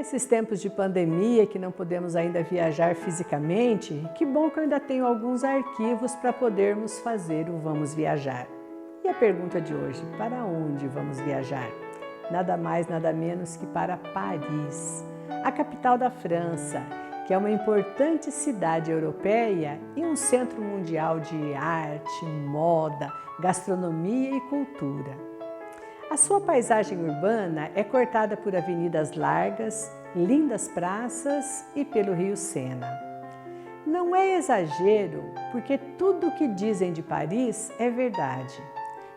Nesses tempos de pandemia que não podemos ainda viajar fisicamente, que bom que eu ainda tenho alguns arquivos para podermos fazer o Vamos Viajar. E a pergunta de hoje, para onde vamos viajar? Nada mais, nada menos que para Paris, a capital da França, que é uma importante cidade europeia e um centro mundial de arte, moda, gastronomia e cultura. A sua paisagem urbana é cortada por avenidas largas, lindas praças e pelo rio Sena. Não é exagero, porque tudo o que dizem de Paris é verdade.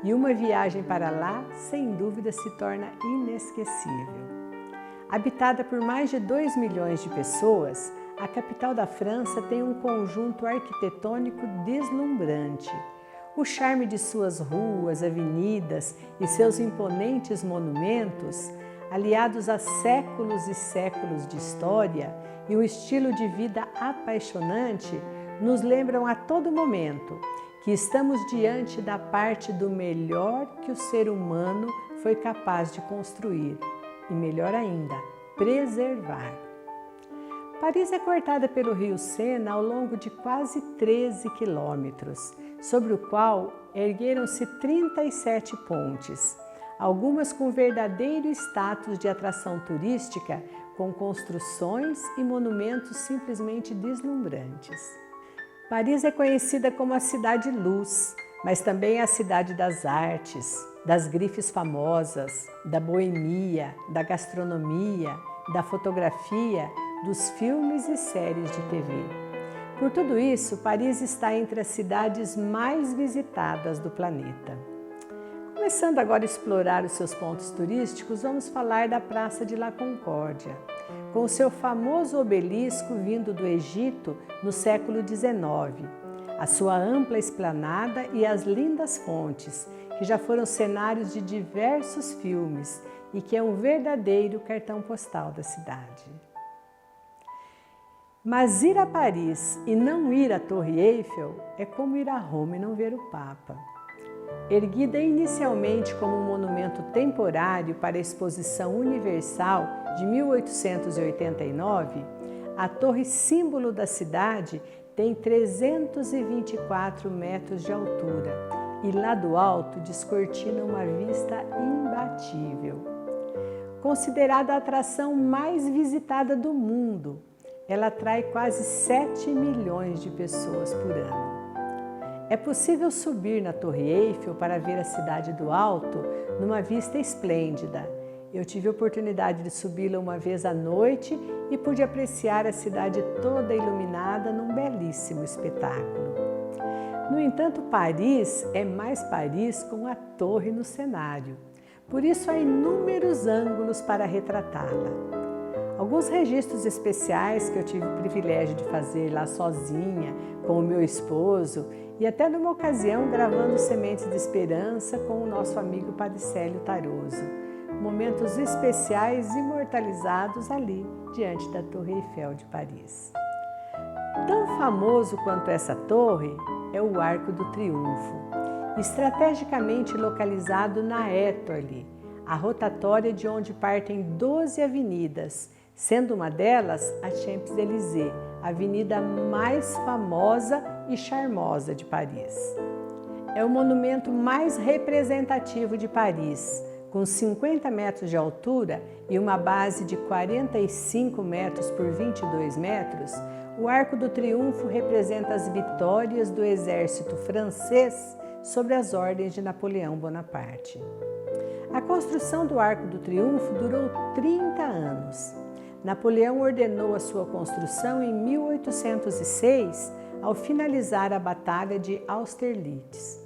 E uma viagem para lá, sem dúvida, se torna inesquecível. Habitada por mais de 2 milhões de pessoas, a capital da França tem um conjunto arquitetônico deslumbrante. O charme de suas ruas, avenidas e seus imponentes monumentos, aliados a séculos e séculos de história e um estilo de vida apaixonante, nos lembram a todo momento que estamos diante da parte do melhor que o ser humano foi capaz de construir e, melhor ainda, preservar. Paris é cortada pelo rio Sena ao longo de quase 13 quilômetros, sobre o qual ergueram-se 37 pontes, algumas com verdadeiro status de atração turística, com construções e monumentos simplesmente deslumbrantes. Paris é conhecida como a Cidade Luz, mas também a cidade das artes, das grifes famosas, da boemia, da gastronomia, da fotografia, dos filmes e séries de TV. Por tudo isso, Paris está entre as cidades mais visitadas do planeta. Começando agora a explorar os seus pontos turísticos, vamos falar da Praça de La Concórdia, com o seu famoso obelisco vindo do Egito no século XIX, a sua ampla esplanada e as lindas fontes, que já foram cenários de diversos filmes e que é um verdadeiro cartão postal da cidade. Mas ir a Paris e não ir à Torre Eiffel é como ir a Roma e não ver o Papa. Erguida inicialmente como um monumento temporário para a Exposição Universal de 1889, a torre símbolo da cidade tem 324 metros de altura e lá do alto descortina uma vista imbatível. Considerada a atração mais visitada do mundo, ela atrai quase 7 milhões de pessoas por ano. É possível subir na Torre Eiffel para ver a cidade do alto numa vista esplêndida. Eu tive a oportunidade de subi-la uma vez à noite e pude apreciar a cidade toda iluminada num belíssimo espetáculo. No entanto, Paris é mais Paris com a torre no cenário. Por isso há inúmeros ângulos para retratá-la. Alguns registros especiais que eu tive o privilégio de fazer lá sozinha, com o meu esposo e até numa ocasião gravando Sementes de Esperança com o nosso amigo Padre Célio Taroso. Momentos especiais imortalizados ali, diante da Torre Eiffel de Paris. Tão famoso quanto essa torre é o Arco do Triunfo, estrategicamente localizado na Étoile, a rotatória de onde partem 12 avenidas, sendo uma delas a Champs-Élysées, a avenida mais famosa e charmosa de Paris. É o monumento mais representativo de Paris, com 50 metros de altura e uma base de 45 metros por 22 metros, o Arco do Triunfo representa as vitórias do exército francês sobre as ordens de Napoleão Bonaparte. A construção do Arco do Triunfo durou 30 anos. Napoleão ordenou a sua construção em 1806, ao finalizar a Batalha de Austerlitz.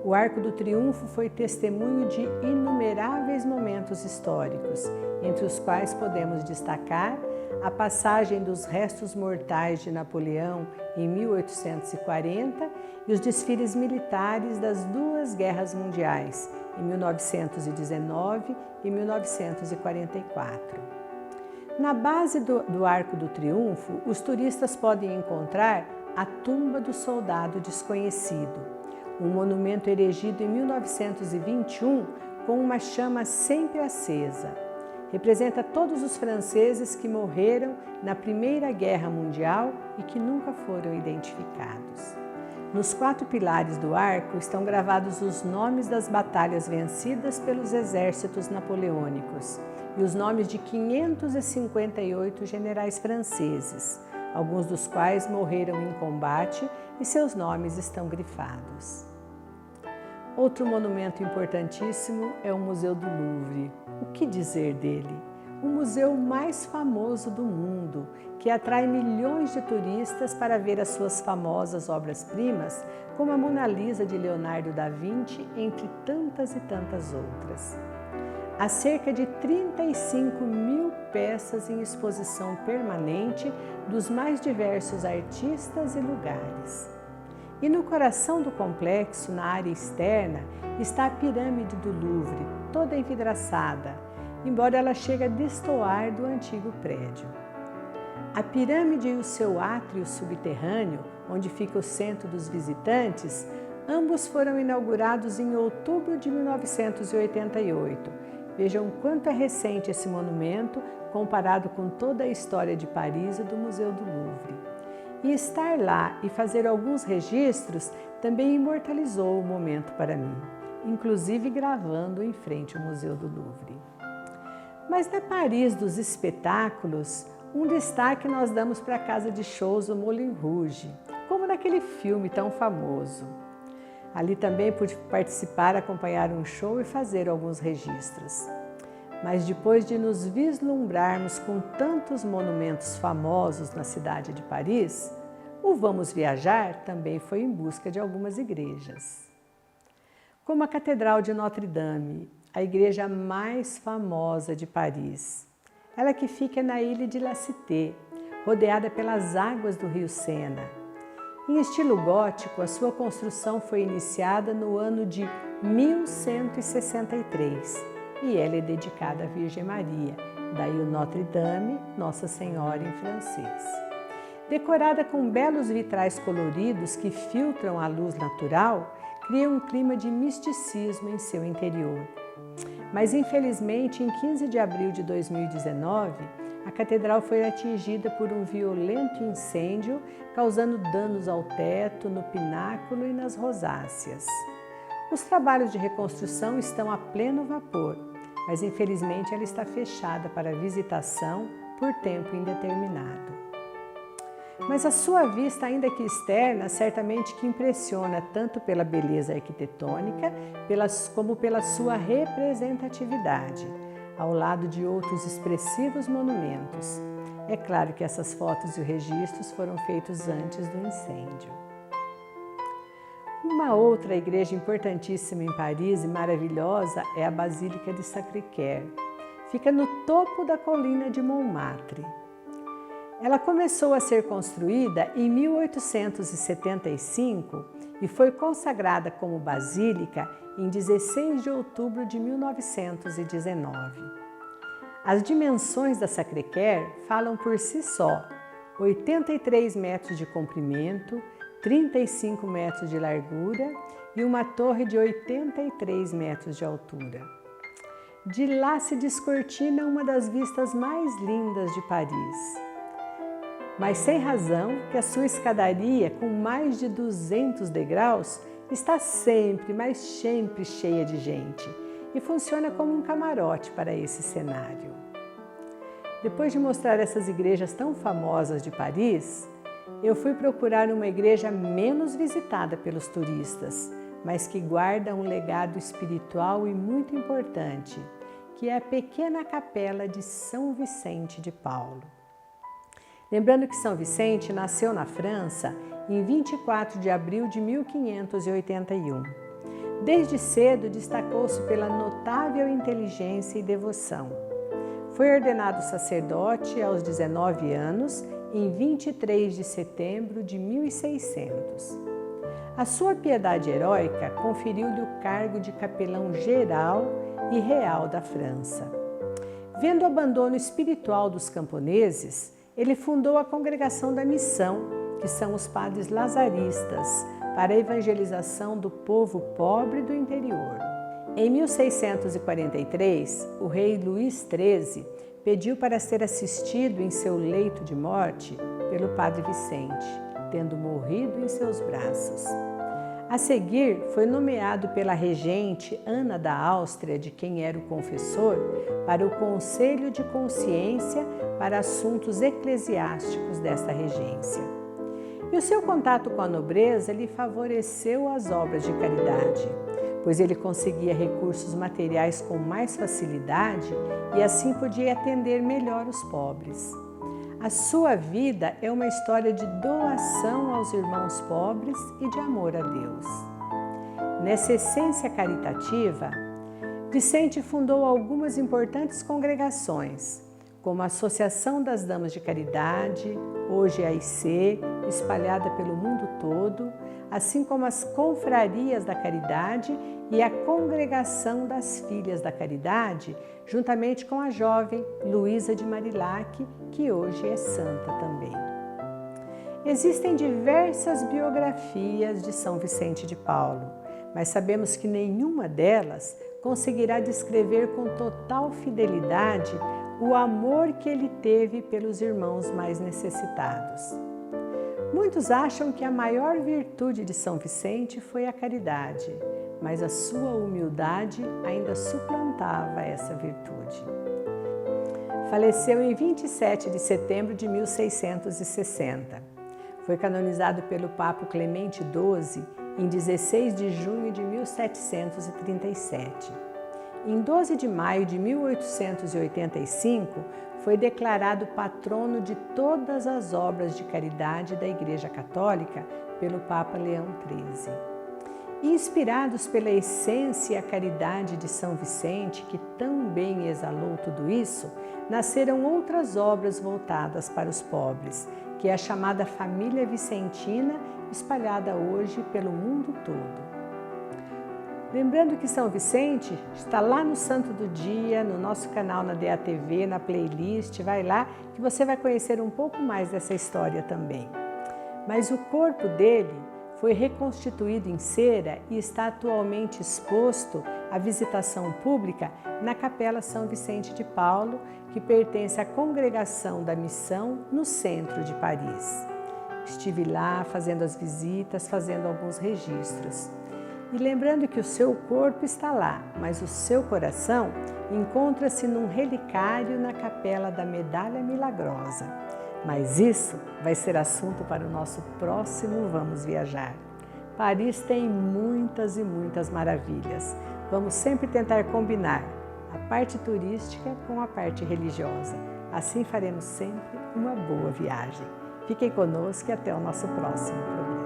O Arco do Triunfo foi testemunho de inumeráveis momentos históricos, entre os quais podemos destacar a passagem dos restos mortais de Napoleão em 1840 e os desfiles militares das duas guerras mundiais, em 1919 e 1944. Na base do Arco do Triunfo, os turistas podem encontrar a Tumba do Soldado Desconhecido, um monumento erigido em 1921 com uma chama sempre acesa. Representa todos os franceses que morreram na Primeira Guerra Mundial e que nunca foram identificados. Nos 4 pilares do arco estão gravados os nomes das batalhas vencidas pelos exércitos napoleônicos e os nomes de 558 generais franceses, alguns dos quais morreram em combate e seus nomes estão grifados. Outro monumento importantíssimo é o Museu do Louvre. O que dizer dele? O museu mais famoso do mundo, que atrai milhões de turistas para ver as suas famosas obras-primas, como a Mona Lisa de Leonardo da Vinci, entre tantas e tantas outras. Há cerca de 35.000 peças em exposição permanente dos mais diversos artistas e lugares. E no coração do complexo, na área externa, está a pirâmide do Louvre, toda envidraçada, embora ela chegue a destoar do antigo prédio. A pirâmide e o seu átrio subterrâneo, onde fica o centro dos visitantes, ambos foram inaugurados em outubro de 1988. Vejam quanto é recente esse monumento comparado com toda a história de Paris e do Museu do Louvre. E estar lá e fazer alguns registros também imortalizou o momento para mim, inclusive gravando em frente ao Museu do Louvre. Mas na Paris dos espetáculos, um destaque nós damos para a casa de shows do Moulin Rouge, como naquele filme tão famoso. Ali também pude participar, acompanhar um show e fazer alguns registros. Mas depois de nos vislumbrarmos com tantos monumentos famosos na cidade de Paris, o Vamos Viajar também foi em busca de algumas igrejas. Como a Catedral de Notre-Dame, a igreja mais famosa de Paris. Ela que fica na ilha de La Cité, rodeada pelas águas do rio Sena. Em estilo gótico, a sua construção foi iniciada no ano de 1163 e ela é dedicada à Virgem Maria, daí o Notre-Dame, Nossa Senhora em francês. Decorada com belos vitrais coloridos que filtram a luz natural, cria um clima de misticismo em seu interior. Mas infelizmente, em 15 de abril de 2019, a catedral foi atingida por um violento incêndio, causando danos ao teto, no pináculo e nas rosáceas. Os trabalhos de reconstrução estão a pleno vapor, mas infelizmente ela está fechada para visitação por tempo indeterminado. Mas a sua vista, ainda que externa, certamente que impressiona tanto pela beleza arquitetônica como pela sua representatividade, ao lado de outros expressivos monumentos. É claro que essas fotos e registros foram feitos antes do incêndio. Uma outra igreja importantíssima em Paris e maravilhosa é a Basílica de Sacré-Cœur. Fica no topo da colina de Montmartre. Ela começou a ser construída em 1875 e foi consagrada como basílica em 16 de outubro de 1919. As dimensões da Sacré-Cœur falam por si só: 83 metros de comprimento, 35 metros de largura e uma torre de 83 metros de altura. De lá se descortina uma das vistas mais lindas de Paris. Mas sem razão que a sua escadaria, com mais de 200 degraus, está sempre, mas sempre cheia de gente e funciona como um camarote para esse cenário. Depois de mostrar essas igrejas tão famosas de Paris, eu fui procurar uma igreja menos visitada pelos turistas, mas que guarda um legado espiritual e muito importante, que é a pequena capela de São Vicente de Paulo. Lembrando que São Vicente nasceu na França em 24 de abril de 1581. Desde cedo destacou-se pela notável inteligência e devoção. Foi ordenado sacerdote aos 19 anos, em 23 de setembro de 1600. A sua piedade heróica conferiu-lhe o cargo de capelão geral e real da França. Vendo o abandono espiritual dos camponeses, ele fundou a Congregação da Missão, que são os padres lazaristas, para a evangelização do povo pobre do interior. Em 1643, o rei Luís XIII pediu para ser assistido em seu leito de morte pelo padre Vicente, tendo morrido em seus braços. A seguir, foi nomeado pela regente Ana da Áustria, de quem era o confessor, para o Conselho de Consciência para assuntos eclesiásticos desta regência. E o seu contato com a nobreza lhe favoreceu as obras de caridade, pois ele conseguia recursos materiais com mais facilidade e assim podia atender melhor os pobres. A sua vida é uma história de doação aos irmãos pobres e de amor a Deus. Nessa essência caritativa, Vicente fundou algumas importantes congregações, como a Associação das Damas de Caridade, hoje a AIC, espalhada pelo mundo todo, assim como as Confrarias da Caridade e a Congregação das Filhas da Caridade, juntamente com a jovem Luísa de Marilac, que hoje é santa também. Existem diversas biografias de São Vicente de Paulo, mas sabemos que nenhuma delas conseguirá descrever com total fidelidade o amor que ele teve pelos irmãos mais necessitados. Muitos acham que a maior virtude de São Vicente foi a caridade, mas a sua humildade ainda suplantava essa virtude. Faleceu em 27 de setembro de 1660. Foi canonizado pelo Papa Clemente XII em 16 de junho de 1737. Em 12 de maio de 1885, foi declarado patrono de todas as obras de caridade da Igreja Católica pelo Papa Leão XIII. Inspirados pela essência e a caridade de São Vicente, que tão bem exalou tudo isso, nasceram outras obras voltadas para os pobres, que é a chamada Família Vicentina, espalhada hoje pelo mundo todo. Lembrando que São Vicente está lá no Santo do Dia, no nosso canal na DATV, na playlist, vai lá que você vai conhecer um pouco mais dessa história também. Mas o corpo dele foi reconstituído em cera e está atualmente exposto à visitação pública na Capela São Vicente de Paulo, que pertence à Congregação da Missão no centro de Paris. Estive lá fazendo as visitas, fazendo alguns registros. E lembrando que o seu corpo está lá, mas o seu coração encontra-se num relicário na Capela da Medalha Milagrosa. Mas isso vai ser assunto para o nosso próximo Vamos Viajar. Paris tem muitas e muitas maravilhas. Vamos sempre tentar combinar a parte turística com a parte religiosa. Assim faremos sempre uma boa viagem. Fiquem conosco e até o nosso próximo programa.